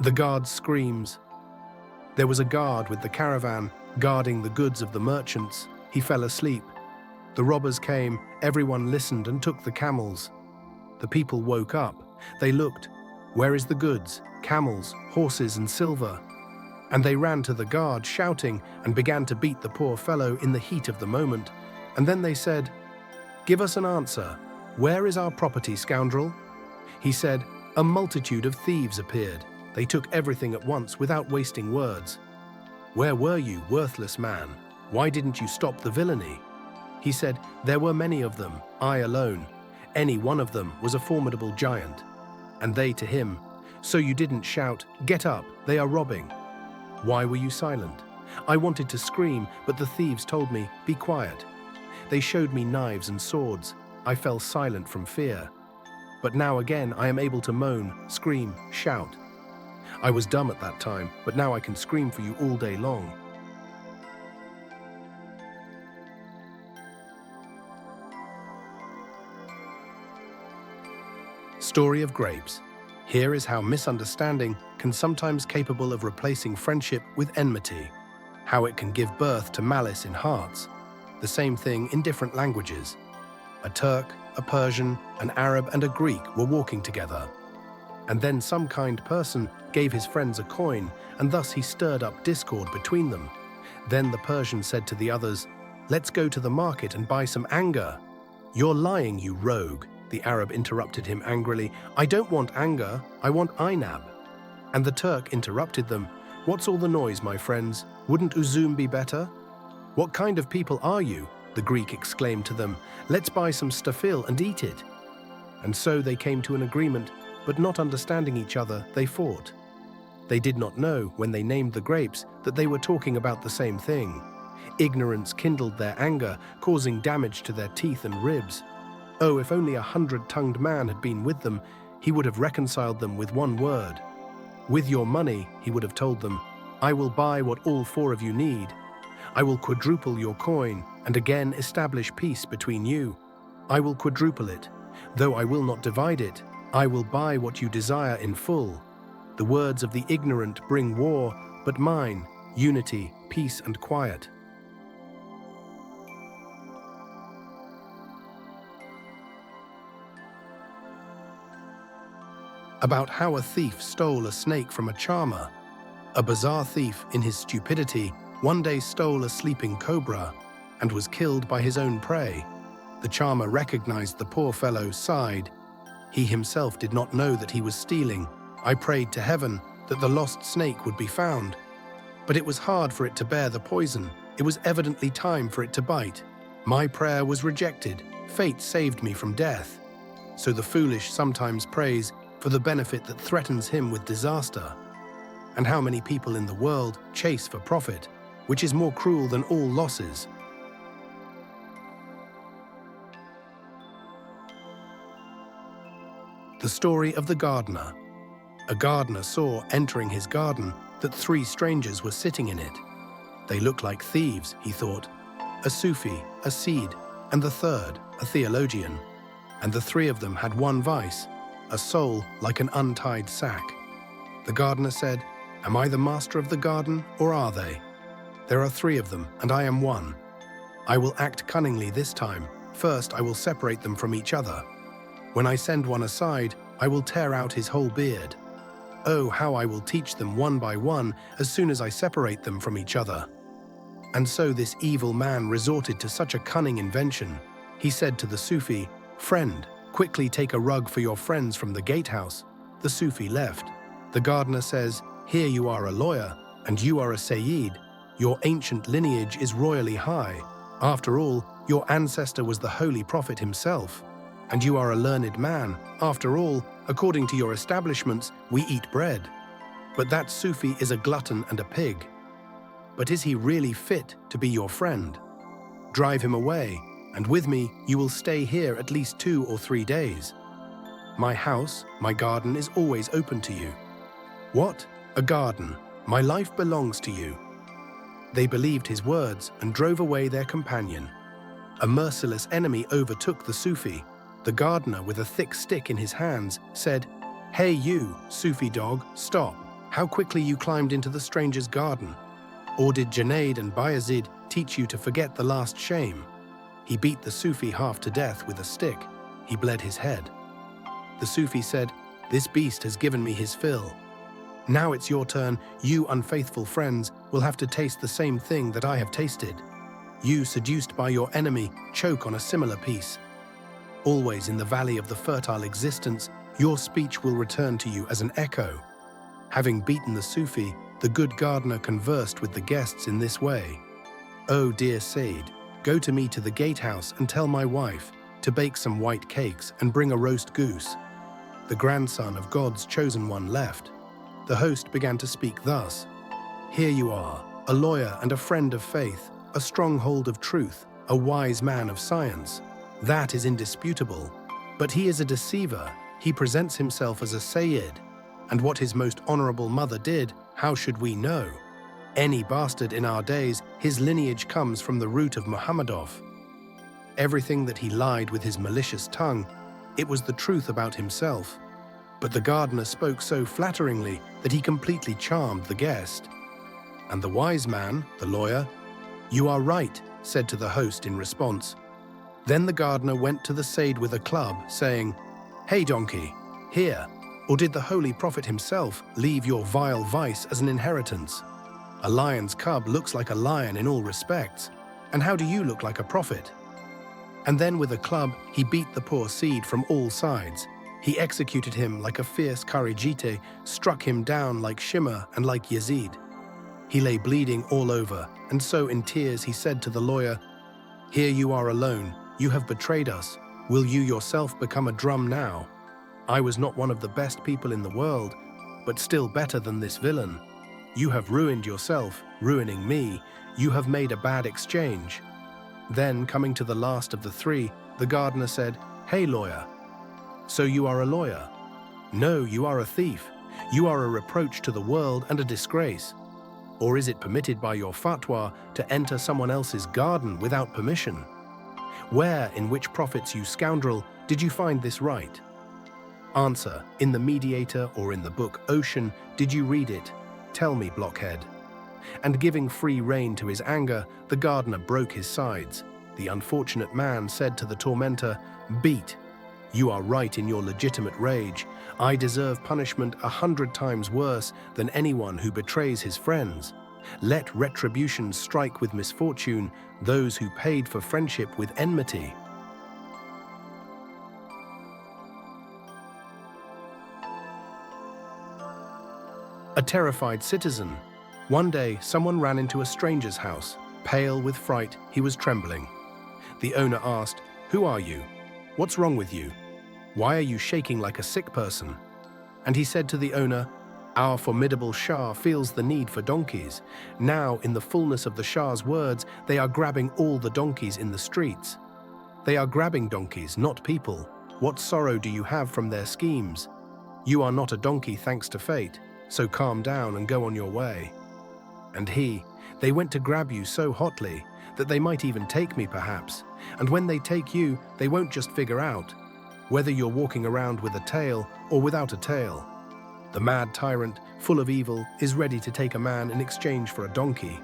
The guard screams. There was a guard with the caravan, guarding the goods of the merchants. He fell asleep. The robbers came, everyone listened and took the camels. The people woke up. They looked. Where is the goods, camels, horses and silver? And they ran to the guard, shouting, and began to beat the poor fellow in the heat of the moment. And then they said, "Give us an answer. Where is our property, scoundrel?" He said, "A multitude of thieves appeared. They took everything at once without wasting words." "Where were you, worthless man? Why didn't you stop the villainy?" He said, "There were many of them, I alone. Any one of them was a formidable giant." And they to him, "So you didn't shout, 'Get up, they are robbing'? Why were you silent?" "I wanted to scream, but the thieves told me, 'Be quiet.' They showed me knives and swords. I fell silent from fear. But now again I am able to moan, scream, shout. I was dumb at that time, but now I can scream for you all day long." Story of grapes. Here is how misunderstanding can sometimes capable of replacing friendship with enmity, how it can give birth to malice in hearts. The same thing in different languages. A Turk, a Persian, an Arab and a Greek were walking together. And then some kind person gave his friends a coin, and thus he stirred up discord between them. Then the Persian said to the others, "Let's go to the market and buy some anger." "You're lying, you rogue," the Arab interrupted him angrily. "I don't want anger, I want Inab." And the Turk interrupted them. "What's all the noise, my friends? Wouldn't Uzum be better?" "What kind of people are you?" the Greek exclaimed to them. "Let's buy some stafil and eat it." And so they came to an agreement, but not understanding each other, they fought. They did not know, when they named the grapes, that they were talking about the same thing. Ignorance kindled their anger, causing damage to their teeth and ribs. Oh, if only a 100-tongued man had been with them, he would have reconciled them with one word. With your money, he would have told them, I will buy what all four of you need. I will quadruple your coin, and again establish peace between you. I will quadruple it. Though I will not divide it, I will buy what you desire in full. The words of the ignorant bring war, but mine, unity, peace and quiet. About how a thief stole a snake from a charmer. A bizarre thief, in his stupidity, one day stole a sleeping cobra and was killed by his own prey. The charmer recognized the poor fellow, sighed. He himself did not know that he was stealing. I prayed to heaven that the lost snake would be found. But it was hard for it to bear the poison. It was evidently time for it to bite. My prayer was rejected. Fate saved me from death. So the foolish sometimes prays for the benefit that threatens him with disaster. And how many people in the world chase for profit, which is more cruel than all losses. The story of the gardener. A gardener saw, entering his garden, that 3 strangers were sitting in it. They looked like thieves, he thought. A Sufi, a Seed, and the third, a theologian. And the 3 of them had one vice, a soul like an untied sack. The gardener said, Am I the master of the garden, or are they? There are 3 of them, and I am one. I will act cunningly this time. First, I will separate them from each other. When I send one aside, I will tear out his whole beard. Oh, how I will teach them one by one as soon as I separate them from each other. And so this evil man resorted to such a cunning invention. He said to the Sufi, Friend, quickly take a rug for your friends from the gatehouse. The Sufi left. The gardener says, Here you are a lawyer, and you are a Sayyid. Your ancient lineage is royally high. After all, your ancestor was the Holy Prophet himself. And you are a learned man. After all, according to your establishments, we eat bread. But that Sufi is a glutton and a pig. But is he really fit to be your friend? Drive him away, and with me you will stay here at least 2 or 3 days. My house, my garden is always open to you. What? A garden? My life belongs to you. They believed his words and drove away their companion. A merciless enemy overtook the Sufi. The gardener, with a thick stick in his hands, said, Hey you, Sufi dog, stop. How quickly you climbed into the stranger's garden. Or did Junaid and Bayezid teach you to forget the last shame? He beat the Sufi half to death with a stick. He bled his head. The Sufi said, "This beast has given me his fill. Now it's your turn. You unfaithful friends will have to taste the same thing that I have tasted. You, seduced by your enemy, choke on a similar piece. Always in the valley of the fertile existence, your speech will return to you as an echo." Having beaten the Sufi, the good gardener conversed with the guests in this way. "Oh, dear Said, go to me to the gatehouse and tell my wife to bake some white cakes and bring a roast goose." The grandson of God's chosen one left. The host began to speak thus: "Here you are, a lawyer and a friend of faith, a stronghold of truth, a wise man of science. That is indisputable. But he is a deceiver. He presents himself as a Sayyid. And what his most honorable mother did, how should we know? Any bastard in our days, his lineage comes from the root of Muhammadov. Everything that he lied with his malicious tongue, it was the truth about himself. But the gardener spoke so flatteringly that he completely charmed the guest. And the wise man, the lawyer, 'You are right,' said to the host in response. Then the gardener went to the Sayyid with a club, saying, 'Hey donkey, here, or did the Holy Prophet himself leave your vile vice as an inheritance? A lion's cub looks like a lion in all respects, and how do you look like a prophet?' And then with a club he beat the poor Sayyid from all sides. He executed him like a fierce Kharijite, struck him down like Shimmer and like Yazid. He lay bleeding all over, and so in tears he said to the lawyer, 'Here you are alone, you have betrayed us. Will you yourself become a drum now? I was not one of the best people in the world, but still better than this villain. You have ruined yourself, ruining me. You have made a bad exchange.' Then, coming to the last of the three, the gardener said, 'Hey lawyer, so you are a lawyer? No, you are a thief. You are a reproach to the world and a disgrace. Or is it permitted by your fatwa to enter someone else's garden without permission? Where, in which prophets, you scoundrel, did you find this right? Answer, in the Mediator or in the book Ocean, did you read it? Tell me, blockhead.' And giving free rein to his anger, the gardener broke his sides. The unfortunate man said to the tormentor, 'Beat. You are right in your legitimate rage. I deserve punishment 100 times worse than anyone who betrays his friends. Let retribution strike with misfortune those who paid for friendship with enmity.'" A terrified citizen. One day, someone ran into a stranger's house. Pale with fright, he was trembling. The owner asked, "Who are you? What's wrong with you? Why are you shaking like a sick person?" And he said to the owner, "Our formidable Shah feels the need for donkeys. Now, in the fullness of the Shah's words, they are grabbing all the donkeys in the streets. They are grabbing donkeys, not people. What sorrow do you have from their schemes? You are not a donkey thanks to fate, so calm down and go on your way." And they went to grab you so hotly that they might even take me perhaps. And when they take you, they won't just figure out whether you're walking around with a tail or without a tail. The mad tyrant, full of evil, is ready to take a man in exchange for a donkey.